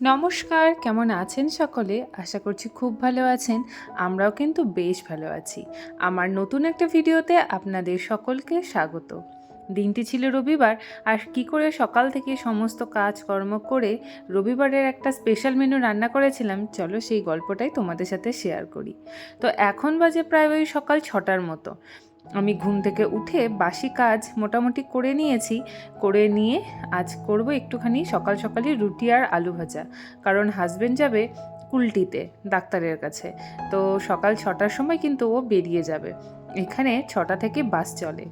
নমস্কার, কেমন আছেন সকলে? আশা করছি খুব ভালো আছেন। আমরাও কিন্তু বেশ ভালো আছি। আমার নতুন একটা ভিডিওতে আপনাদের সকলকে স্বাগত। দিনটি ছিল রবিবার, আর কি করে সকাল থেকে সমস্ত কাজকর্ম করে রবিবারের একটা স্পেশাল মেনু রান্না করেছিলাম, চলো সেই গল্পটাই তোমাদের সাথে শেয়ার করি। তো এখন বাজে প্রায় ওই সকাল 6টার মতো। আমি ঘুম থেকে উঠে বাসি কাজ মোটামুটি করে নিয়েছি। করে নিয়ে আজ করব একটুখানি সকাল সকালই রুটি আর আলু ভাজা, কারণ হাজবেন্ড যাবে কুলটিতে ডাক্তারের কাছে। তো সকাল 6টার সময় কিন্তু ও বেরিয়ে যাবে। এখানে 6টা থেকে বাস চলে।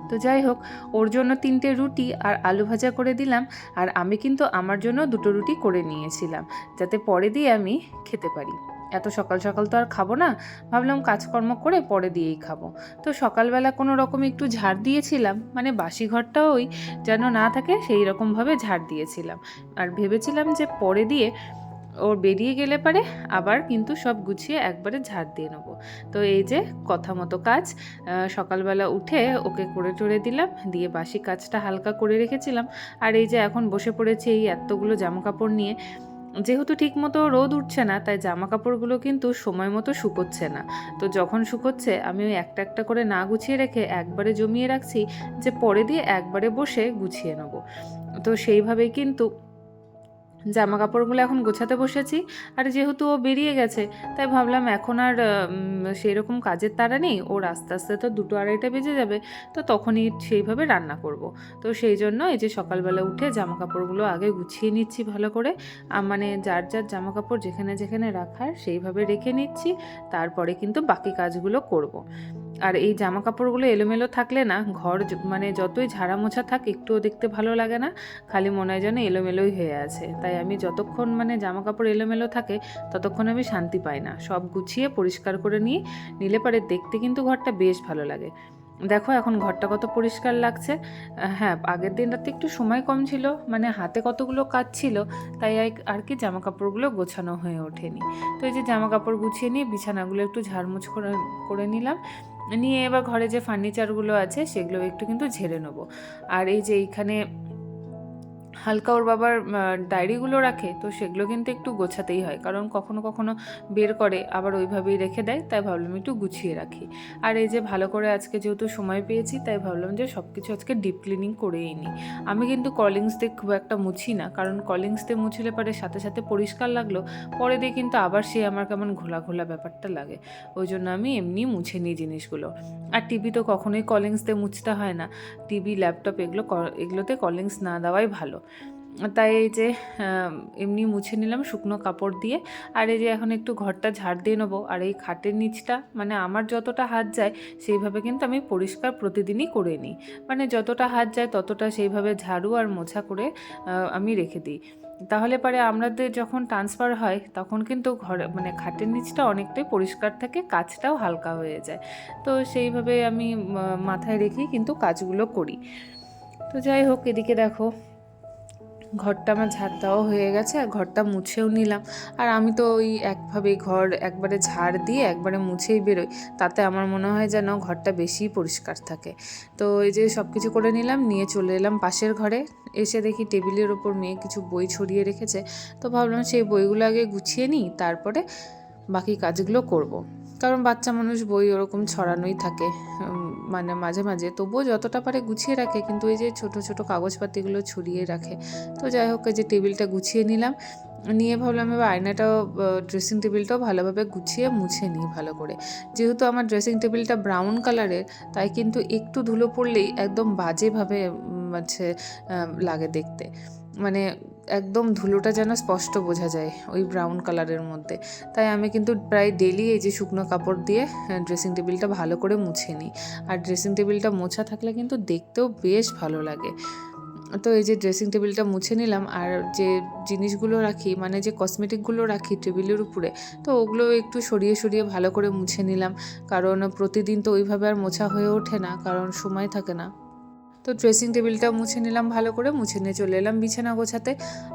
তো যাই হোক, ওর জন্য 3টে রুটি আর আলু ভাজা করে দিলাম। আর আমি কিন্তু আমার জন্য 2টো রুটি করে নিয়েছিলাম, যাতে পরে দিয়ে আমি খেতে পারি। এত সকাল সকাল তো আর খাবো না, ভাবলাম কাজকর্ম করে পরে দিয়েই খাবো। তো সকালবেলা কোনো রকম একটু ঝাড় দিয়েছিলাম, মানে বাসি ঘরটাও ওই যেন না থাকে সেই রকমভাবে ঝাড় দিয়েছিলাম। আর ভেবেছিলাম যে পরে দিয়ে ওর বেরিয়ে গেলে পারে আবার কিন্তু সব গুছিয়ে একবারে ঝাড় দিয়ে নেবো। তো এই যে কথা মতো কাজ, সকালবেলা উঠে ওকে করে টরে দিলাম, দিয়ে বাসি কাজটা হালকা করে রেখেছিলাম। আর এই যে এখন বসে পড়েছি এই এতগুলো জামাকাপড় নিয়ে। যেহেতু ঠিকমতো রোদ উঠছে না, তাই জামাকাপড়গুলো কিন্তু সময় মতো শুকোচ্ছে না। তো যখন শুকোচ্ছে আমি ওই একটা একটা করে না গুছিয়ে রেখে একবারে জমিয়ে রাখছি, যে পরে দিয়ে একবারে বসে গুছিয়ে নেবো। তো সেইভাবেই কিন্তু জামা কাপড়গুলো এখন গোছাতে বসেছি। আর যেহেতু ও বেরিয়ে গেছে, তাই ভাবলাম এখন আর সেই রকম কাজের তাড়া নেই, ওর আস্তে আস্তে তো 2-2:30 বেজে যাবে, তো তখনই সেইভাবে রান্না করব। তো সেই জন্য এই যে সকালবেলা উঠে জামা কাপড়গুলো আগে গুছিয়ে নিচ্ছি ভালো করে, মানে যার যার জামা কাপড় যেখানে যেখানে রাখার সেইভাবে রেখে নিচ্ছি। তারপরে কিন্তু বাকি কাজগুলো করব। আর এই জামা কাপড়গুলো এলোমেলো থাকলে না, ঘর মানে যতই ঝাড়া মোছা থাক একটুও দেখতে ভালো লাগে না, খালি মনে হয় যেন এলোমেলোই হয়ে আছে। তাই আমি যতক্ষণ মানে জামা কাপড় এলোমেলো থাকে ততক্ষণ আমি শান্তি পাই না। সব গুছিয়ে পরিষ্কার করে নিলে পারে দেখতে কিন্তু ঘরটা বেশ ভালো লাগে। দেখো এখন ঘরটা কত পরিষ্কার লাগছে। হ্যাঁ, আগের দিন রাতে একটু সময় কম ছিল, মানে হাতে কতগুলো কাজ ছিল, তাই আর কি জামা কাপড়গুলো গোছানো হয়ে ওঠেনি। তো এই যে জামা কাপড় গুছিয়ে নিয়ে বিছানাগুলো একটু ঝাড়মুছ করে নিলাম। নিয়ে এবার ঘরে যে ফার্নিচারগুলো আছে সেগুলো একটু কিন্তু ঝেড়ে নেবো। আর এই যে এইখানে হালকা ওর বাবার ডায়েরিগুলো রাখে, তো সেগুলো কিন্তু একটু গোছাতেই হয়, কারণ কখনো কখনো বের করে আবার ওইভাবেই রেখে দেয়, তাই ভাবলাম একটু গুছিয়ে রাখি। আর এই যে ভালো করে আজকে যেহেতু সময় পেয়েছি, তাই ভাবলাম যে সব কিছু আজকে ডিপ ক্লিনিং করেই নিই। আমি কিন্তু কলিংস দিয়ে খুব একটা মুছি না, কারণ কলিংস দিয়ে মুছলে পারে সাথে সাথে পরিষ্কার লাগলো, পরে দিয়ে কিন্তু আবার সে আমার কেমন ঘোলা ঘোলা ব্যাপারটা লাগে। ওই জন্য আমি এমনি মুছে নিই জিনিসগুলো। আর টিভি তো কখনোই কলিংস দিয়ে মুছতে হয় না, টিভি ল্যাপটপ এগুলোতে কলিংস না দেওয়াই ভালো। তাই এই যে এমনি মুছে নিলাম শুকনো কাপড় দিয়ে। আর এই যে এখন একটু ঘরটা ঝাড় দিয়ে নেবো। আর এই খাটের নিচটা মানে আমার যতটা হাত যায় সেইভাবে কিন্তু আমি পরিষ্কার প্রতিদিনই করে নিই, মানে যতটা হাত যায় ততটা সেইভাবে ঝাড়ু আর মোছা করে আমি রেখে দিই। তাহলে পরে আমাদের যখন ট্রান্সফার হয় তখন কিন্তু ঘরে মানে খাটের নিচটা অনেকটাই পরিষ্কার থাকে, কাজটাও হালকা হয়ে যায়। তো সেইভাবে আমি মাথায় রেখেই কিন্তু কাজগুলো করি। তো যাই হোক, এদিকে দেখো ঘরটা আমার ঝাড় দেওয়া হয়ে গেছে, আর ঘরটা মুছেও নিলাম। আর আমি তো ওই একভাবেই ঘর একবারে ঝাড় দিয়ে একবারে মুছেই বেরোই, তাতে আমার মনে হয় যেন ঘরটা বেশিই পরিষ্কার থাকে। তো এই যে সব কিছু করে নিলাম, নিয়ে চলে এলাম পাশের ঘরে। এসে দেখি টেবিলের ওপর মেয়ে কিছু বই ছড়িয়ে রেখেছে, তো ভাবলাম সেই বইগুলো আগে গুছিয়ে নিই, তারপরে বাকি কাজগুলো করব। কারণ বাচ্চা মানুষ বই ওরকম ছড়ানোই থাকে, মানে মাঝে মাঝে তবুও যতটা পারে গুছিয়ে রাখে, কিন্তু এই যে ছোটো ছোটো কাগজপাতিগুলো ছড়িয়ে রাখে। তো যাই হোক, এই যে টেবিলটা গুছিয়ে নিলাম, নিয়ে ভাবলাম এবার আয়নাটাও ড্রেসিং টেবিলটাও ভালোভাবে গুছিয়ে মুছে নিই ভালো করে। যেহেতু আমার ড্রেসিং টেবিলটা ব্রাউন কালারের, তাই কিন্তু একটু ধুলো পড়লেই একদম বাজেভাবে হচ্ছে লাগে দেখতে, মানে একদম ধুলোটা যেন স্পষ্ট বোঝা যায় ওই ব্রাউন কালারের মধ্যে। তাই আমি কিন্তু প্রায় ডেলি এই যে শুকনো কাপড় দিয়ে ড্রেসিং টেবিলটা ভালো করে মুছে নিই। আর ড্রেসিং টেবিলটা মোছা থাকলে কিন্তু দেখতেও বেশ ভালো লাগে। তো এই যে ড্রেসিং টেবিলটা মুছে নিলাম, আর যে জিনিসগুলো রাখি মানে যে কসমেটিকগুলো রাখি টেবিলের উপরে, তো ওগুলো একটু সরিয়ে সরিয়ে ভালো করে মুছে নিলাম, কারণ প্রতিদিন তো ওইভাবে আর মোছা হয়ে ওঠে না, কারণ সময় থাকে না। তো ড্রেসিং টেবিলটা মুছে নিলাম ভালো করে, মুছে নিয়ে চলে এলাম বিছানা গোছাতে।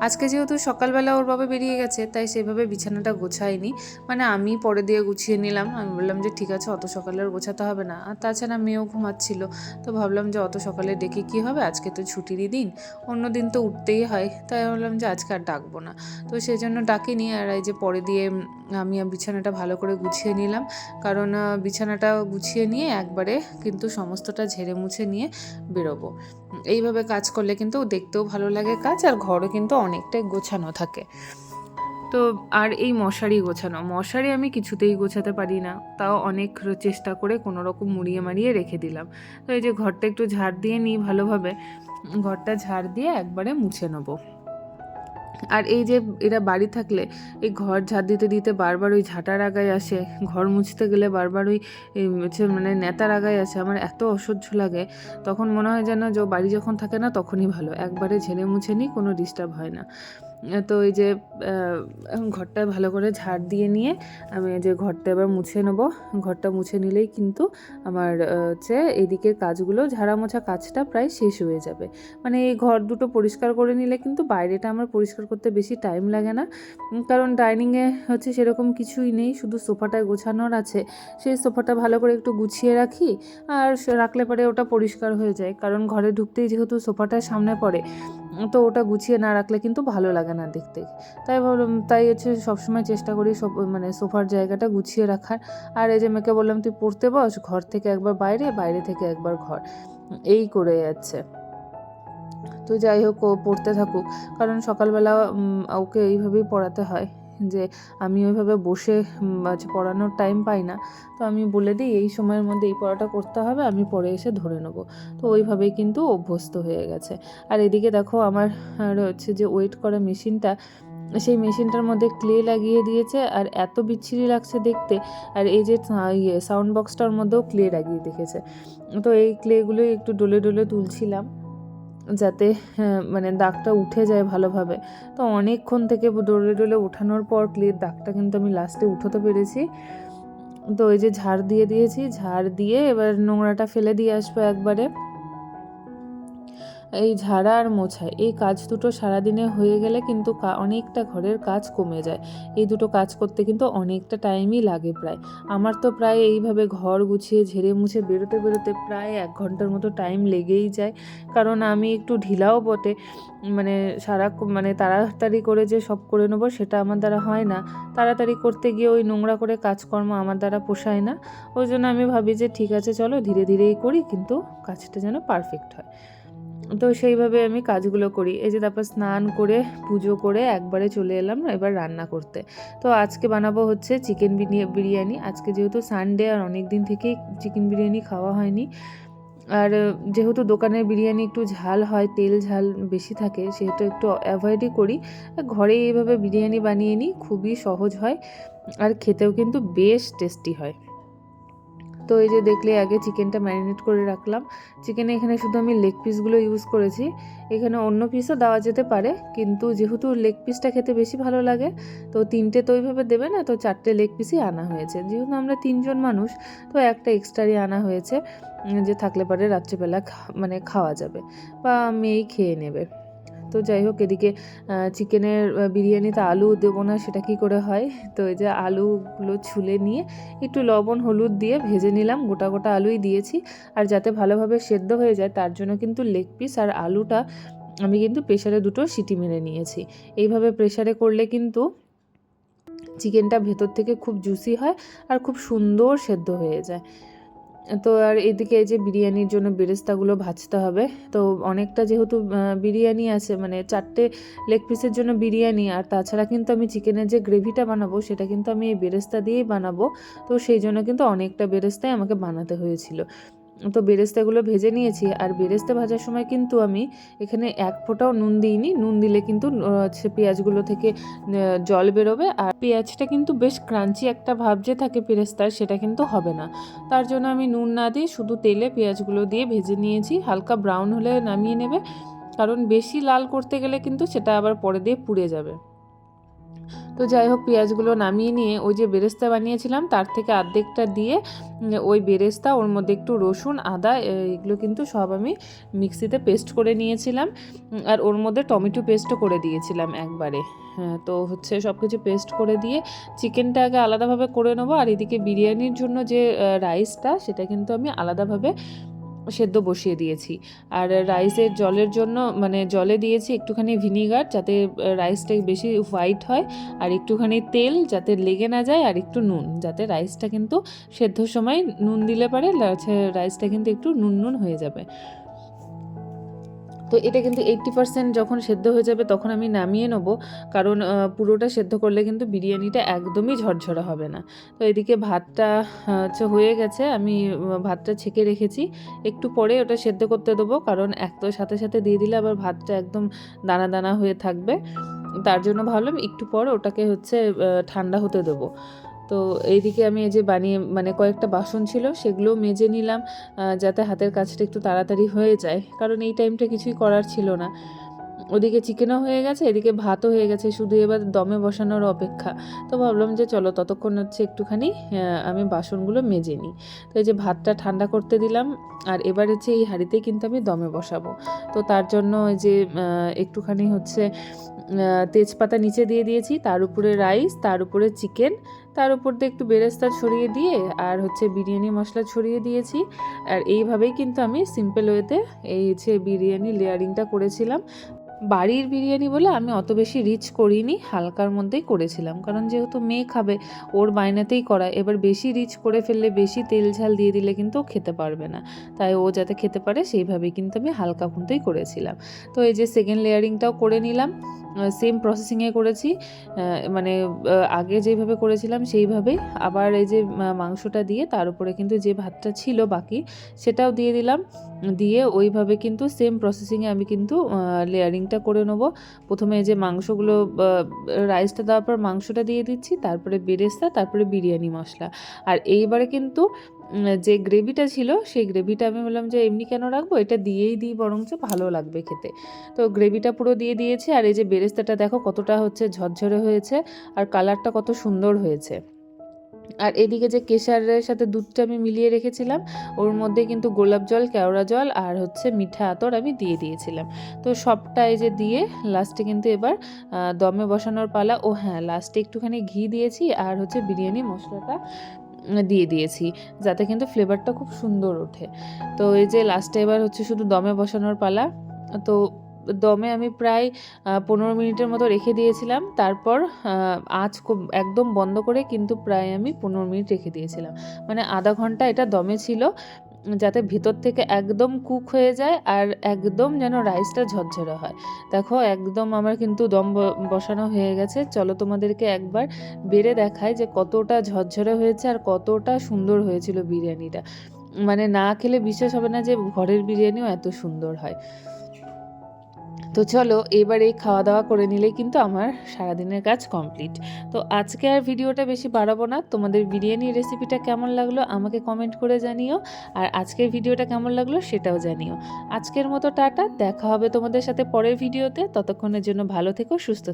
আজকে যেহেতু সকালবেলা ওর বাবা বেরিয়ে গেছে, তাই সেভাবে বিছানাটা গোছাইনি, মানে আমি পরে দিয়ে গুছিয়ে নিলাম। আমি বললাম যে ঠিক আছে, অত সকালে আর গোছাতে হবে না, আর তাছাড়া মেয়েও ঘুমাচ্ছিল। তো ভাবলাম যে অত সকালে ডেকে কী হবে, আজকে তো ছুটিরই দিন, অন্য দিন তো উঠতেই হয়, তাই ভাবলাম যে আজকে আর ডাকবো না। তো সেই জন্য ডাকিনি। আর এই যে পরে দিয়ে আমি বিছানাটা ভালো করে গুছিয়ে নিলাম, কারণ বিছানাটা গুছিয়ে নিয়ে একবারে কিন্তু সমস্তটা ঝেড়ে মুছে নিয়ে বেরোবো। এইভাবে কাজ করলে কিন্তু দেখতেও ভালো লাগে কাজ, আর ঘরও কিন্তু অনেকটাই গোছানো থাকে। তো আর এই মশারি গোছানো, মশারি আমি কিছুতেই গোছাতে পারি না, তাও অনেক চেষ্টা করে কোনো রকম মুড়িয়ে মারিয়ে রেখে দিলাম। তো এই যে ঘরটা একটু ঝাড় দিয়ে নিই ভালোভাবে, ঘরটা ঝাড় দিয়ে একবারে মুছে নেবো। আর এই যে এরা বাড়ি থাকলে এই ঘর ঝাড় দিতে দিতে বারবার ওই ঝাঁটার আগায় আসে, ঘর মুছতে গেলে বারবার ওই মানে নেতার আগায় আসে, আমার এত অসহ্য লাগে। তখন মনে হয় যেন যে বাড়ি যখন থাকে না তখনই ভালো, একবারে ঝেড়ে মুছে নিই, কোনো ডিস্টার্ব হয় না। তো এই যে ঘরটা ভালো করে ঝাড় দিয়ে নিয়ে আমি যে ঘরটা এবার মুছে নেবো। ঘরটা মুছে নিলেই কিন্তু আমার হচ্ছে এদিকের কাজগুলো, ঝাড়া মোছা কাজটা প্রায় শেষ হয়ে যাবে। মানে এই ঘর দুটো পরিষ্কার করে নিলে কিন্তু বাইরেটা আমার পরিষ্কার করতে বেশি টাইম লাগে না, কারণ ডাইনিংয়ে হচ্ছে সেরকম কিছুই নেই, শুধু সোফাটায় গোছানোর আছে। সেই সোফাটা ভালো করে একটু গুছিয়ে রাখি, আর রাখলে পরে ওটা পরিষ্কার হয়ে যায়, কারণ ঘরে ঢুকতেই যেহেতু সোফাটার সামনে পড়ে, তো ওটা গুছিয়ে না রাখলে কিন্তু ভালো লাগে না দেখতে। তাই ভাবলাম, তাই হচ্ছে সবসময় চেষ্টা করি সব মানে সোফার জায়গাটা গুছিয়ে রাখার। আর এই যে মেয়েকে বললাম তুই পড়তে বস, ঘর থেকে একবার বাইরে, বাইরে থেকে একবার ঘর, এই করে যাচ্ছে। তো যাই হোক, ও পড়তে থাকুক, কারণ সকালবেলা ওকে এইভাবেই পড়াতে হয়, যে আমি ওইভাবে বসে পড়ানোর টাইম পাই না। তো আমি বলে দিই এই সময়ের মধ্যে এই পড়াটা করতে হবে, আমি পরে এসে ধরে নেবো। তো ওইভাবেই কিন্তু অভ্যস্ত হয়ে গেছে। আর এদিকে দেখো আমার হচ্ছে যে ওয়েট করা মেশিনটা, সেই মেশিনটার মধ্যে ক্লে লাগিয়ে দিয়েছে, আর এত বিচ্ছিরি লাগছে দেখতে। আর এই যে সাউন্ড বক্সটার মধ্যেও ক্লে লাগিয়ে দেখেছে। তো এই ক্লেগুলোই একটু ডলে ডলে তুলছিলাম, যাতে মানে দাগটা উঠে যায় ভালোভাবে। তো অনেকক্ষণ থেকে ডলে ডলে ওঠানোর পর ক্লের দাগটা কিন্তু আমি লাস্টে উঠোতে পেরেছি। তো এই যে ঝাড় দিয়ে দিয়েছি, ঝাড় দিয়ে এবার নোংরাটা ফেলে দিয়ে আসবো একবারে। এই ঝাড়া আর মোছা, এই কাজ দুটো সারাদিনে হয়ে গেলে কিন্তু অনেকটা ঘরের কাজ কমে যায়। এই দুটো কাজ করতে কিন্তু অনেকটা টাইমই লাগে প্রায়। আমার তো প্রায় এইভাবে ঘর গুছিয়ে ঝেড়ে মুছে বেরোতে বেরোতে প্রায় 1 ঘন্টার মতো টাইম লেগেই যায়, কারণ আমি একটু ঢিলাও বটে। মানে মানে তাড়াতাড়ি করে যে সব করে নেবো সেটা আমার দ্বারা হয় না। তাড়াতাড়ি করতে গিয়ে ওই নোংরা করে কাজকর্ম আমার দ্বারা পোষায় না। ওই জন্য আমি ভাবি যে ঠিক আছে চলো ধীরে ধীরেই করি, কিন্তু কাজটা যেন পারফেক্ট হয়। তো সেইভাবে আমি কাজগুলো করি। এই যে তারপর স্নান করে পুজো করে একবারে চলে এলাম এবার রান্না করতে। তো আজকে বানাবো হচ্ছে চিকেন বিরিয়ানি। আজকে যেহেতু সানডে, আর অনেক দিন থেকেই চিকেন বিরিয়ানি খাওয়া হয়নি। আর যেহেতু দোকানের বিরিয়ানি একটু ঝাল হয়, তেল ঝাল বেশি থাকে, সেহেতু একটু অ্যাভয়েডই করি। ঘরে এইভাবে বিরিয়ানি বানিয়ে নিই, খুবই সহজ হয়, আর খেতেও কিন্তু বেশ টেস্টি হয়। তো এই যে দেখলে আগে চিকেনটা ম্যারিনেট করে রাখলাম। চিকেনে এখানে শুধু আমি লেগ পিসগুলো ইউজ করেছি, এখানে অন্য পিসও দেওয়া যেতে পারে, কিন্তু যেহেতু লেগ পিসটা খেতে বেশি ভালো লাগে, তো 3টে তো ওইভাবে দেবে না, তো 4টে লেগ পিসই আনা হয়েছে। যেহেতু আমরা 3জন মানুষ, তো একটা এক্সট্রাই আনা হয়েছে, যে থাকলে পরে রাত্রিবেলা মানে খাওয়া যাবে, বা মেয়েই খেয়ে নেবে। তো যাই হোক, এদিকে চিকেনের বিরিয়ানিতে আলু দেবো না সেটা কি করে হয়। তো এই যে আলুগুলো ছুলে নিয়ে একটু লবণ হলুদ দিয়ে ভেজে নিলাম, গোটা গোটা আলুই দিয়েছি। আর যাতে ভালোভাবে সেদ্ধ হয়ে যায় তার জন্য কিন্তু লেগ পিস আর আলুটা আমি কিন্তু প্রেশারে 2টো সিটি মেরে নিয়েছি। এইভাবে প্রেশারে করলে কিন্তু চিকেনটা ভেতর থেকে খুব জুসি হয়, আর খুব সুন্দর সেদ্ধ হয়ে যায়। তো আর এদিকে এই যে বিরিয়ানির জন্য বেরেস্তাগুলো ভাজতে হবে। তো অনেকটা যেহেতু বিরিয়ানি আছে, মানে 4টে লেগ পিসের জন্য বিরিয়ানি, আর তাছাড়া কিন্তু আমি চিকেনের যে গ্রেভিটা বানাবো সেটা কিন্তু আমি এই বেরেস্তা দিয়েই বানাবো। তো সেই জন্য কিন্তু অনেকটা বেরেস্তাই আমাকে বানাতে হয়েছিল। তো বেরেস্তাগুলো ভেজে নিয়েছি, আর বেরেস্তা ভাজার সময় কিন্তু আমি এখানে 1 ফোঁটাও নুন দিইনি। নুন দিলে কিন্তু হচ্ছে পেঁয়াজগুলো থেকে জল বেরোবে, আর পেঁয়াজটা কিন্তু বেশ ক্রাঞ্চি একটা ভাব যে থাকে বেরেস্তার, সেটা কিন্তু হবে না। তার জন্য আমি নুন না দিয়ে শুধু তেলে পেঁয়াজগুলো দিয়ে ভেজে নিয়েছি। হালকা ব্রাউন হলে নামিয়ে নেবে, কারণ বেশি লাল করতে গেলে কিন্তু সেটা আবার পরে দিয়ে পুড়ে যাবে। তো তো যাই হোক, পেঁয়াজগুলো নামিয়ে নিয়ে ওই যে বেরেস্তা বানিয়েছিলাম তার থেকে অর্ধেকটা দিয়ে ওই বেরেস্তা, ওর মধ্যে একটু রসুন, আদা, এগুলো কিন্তু সব আমি মিক্সিতে পেস্ট করে নিয়েছিলাম। আর ওর মধ্যে টমেটো পেস্টও করে দিয়েছিলাম একবারে। হ্যাঁ, তো হচ্ছে সব কিছু পেস্ট করে দিয়ে চিকেনটা আগে আলাদাভাবে করে নেবো। আর এদিকে বিরিয়ানির জন্য যে রাইসটা, সেটা কিন্তু আমি আলাদাভাবে সেদ্ধ বসিয়ে দিয়েছি। আর রাইসের জলের জন্য মানে জলে দিয়েছি একটুখানি ভিনিগার, যাতে রাইসটা বেশি হোয়াইট হয়, আর একটুখানি তেল যাতে লেগে না যায়, আর একটু নুন, যাতে রাইসটা কিন্তু সেদ্ধর সময় নুন দিলে পারে রাইসটা কিন্তু একটু নুন নুন হয়ে যাবে। তো এটা কিন্তু 80% যখন সেদ্ধ হয়ে যাবে তখন আমি নামিয়ে নেব, কারণ পুরোটা সেদ্ধ করলে কিন্তু বিরিয়ানিটা একদমই ঝরঝরা হবে না। তো এদিকে ভাতটা হচ্ছে হয়ে গেছে, আমি ভাতটা ছেঁকে রেখেছি, একটু পরে ওটা সেদ্ধ করতে দেবো, কারণ এক তো সাথে সাথে দিয়ে দিলে আবার ভাতটা একদম দানা দানা হয়ে থাকবে। তার জন্য ভাবলাম একটু পর ওটাকে হচ্ছে ঠান্ডা হতে দেবো। তো এইদিকে আমি এই যে বানিয়ে মানে কয়েকটা বাসন ছিল সেগুলোও মেজে নিলাম, যাতে হাতের কাজটা একটু তাড়াতাড়ি হয়ে যায়, কারণ এই টাইমটা কিছুই করার ছিল না। ওদিকে চিকেনও হয়ে গেছে, এদিকে ভাতও হয়ে গেছে, শুধু এবার দমে বসানোর অপেক্ষা। তো ভাবলাম যে চলো ততক্ষণ হচ্ছে একটুখানি আমি বাসনগুলো মেজে নিই। তো এই যে ভাতটা ঠান্ডা করতে দিলাম, আর এবার হচ্ছে এই হাঁড়িতেই কিন্তু আমি দমে বসাবো। তো তার জন্য ওই যে একটুখানি হচ্ছে তেজপাতা নিচে দিয়ে দিয়েছি, তার উপরে রাইস, তার উপরে চিকেন, তার উপর দিয়ে একটু বেরেস্তা ছড়িয়ে দিয়ে আর হচ্ছে বিরিয়ানি মশলা ছড়িয়ে দিয়েছি। আর এইভাবেই কিন্তু আমি সিম্পল ওয়েতে এই হচ্ছে বিরিয়ানি লেয়ারিংটা করেছিলাম। বাড়ির বিরিয়ানি বলে আমি অত বেশি রিচ করিনি, হালকার মধ্যেই করেছিলাম, কারণ যেহেতু মেয়ে খাবে ওর বায়নাতেই করা। এবার বেশি রিচ করে ফেললে, বেশি তেল ঝাল দিয়ে দিলে কিন্তু ও খেতে পারবে না, তাই ও যাতে খেতে পারে সেইভাবেই কিন্তু আমি হালকা মতোই করেছিলাম। তো এই যে সেকেন্ড লেয়ারিংটাও করে নিলাম, সেম প্রসেসিংয়ে করেছি, মানে আগে যেভাবে করেছিলাম সেইভাবেই। আবার এই যে মাংসটা দিয়ে তার উপরে কিন্তু যে ভাতটা ছিল বাকি সেটাও দিয়ে দিলাম, দিয়ে ওইভাবে কিন্তু সেম প্রসেসিংয়ে আমি কিন্তু লেয়ারিংটা করে নেবো। প্রথমে যে মাংসগুলো, রাইসটা দেওয়ার পর মাংসটা দিয়ে দিচ্ছি, তারপরে বেরেস্তা, তারপরে বিরিয়ানি মশলা। আর এইবারে কিন্তু যে গ্রেভিটা ছিল সেই গ্রেভিটা আমি বললাম যে এমনি কেন রাখবো, এটা দিয়েই দিই বরঞ্চ ভালো লাগবে খেতে। তো গ্রেভিটা পুরো দিয়ে দিয়েছি। আর এই যে বেরেস্তাটা দেখো কতটা হচ্ছে ঝরঝরে হয়েছে, আর কালারটা কত সুন্দর হয়েছে। আর এদিকে যে কেশারের সাথে দুধটা আমি মিলিয়ে রেখেছিলাম, ওর মধ্যে কিন্তু গোলাপ জল, কেওড়া জল আর হচ্ছে মিঠা আতর আমি দিয়ে দিয়েছিলাম। তো সবটা এই যে দিয়ে লাস্টে কিন্তু এবার দমে বসানোর পালা। ও হ্যাঁ, লাস্টে একটুখানি ঘি দিয়েছি, আর হচ্ছে বিরিয়ানি মশলাটা দিয়ে দিয়েছি, যাতে কিন্তু ফ্লেভারটা খুব সুন্দর ওঠে। তো এই যে লাস্টে এবার হচ্ছে শুধু দমে বসানোর পালা। তো দমে আমি প্রায় 15 মিনিটের মতো রেখে দিয়েছিলাম। তারপর আঁচ একদম বন্ধ করে কিন্তু প্রায় আমি 15 মিনিট রেখে দিয়েছিলাম, মানে আধা ঘন্টা এটা দমে ছিল, যাতে ভিতর থেকে একদম কুক হয়ে যায় আর একদম যেন রাইসটা ঝরঝরে হয়। দেখো একদম আমার কিন্তু দম বসানো হয়ে গেছে। চলো তোমাদেরকে একবার বেড়ে দেখাই যে কতটা ঝরঝরে হয়েছে আর কতটা সুন্দর হয়েছিল বিরিয়ানিটা। মানে না খেলে বিশ্বাস হবে না যে ঘরের বিরিয়ানিও এত সুন্দর হয়। তো চলো এবার এই খাওয়া দাওয়া করে নিলেই কিন্তু আমার সারাদিনের কাজ কমপ্লিট। তো আজকে আর ভিডিওটা বেশি বাড়াবো না। তোমাদের বিরিয়ানির রেসিপিটা কেমন লাগলো আমাকে কমেন্ট করে জানিও, আর আজকের ভিডিওটা কেমন লাগলো সেটাও জানিও। আজকের মতো টাটা, দেখা হবে তোমাদের সাথে পরের ভিডিওতে। ততক্ষণের জন্য ভালো থেকো, সুস্থ থেকো।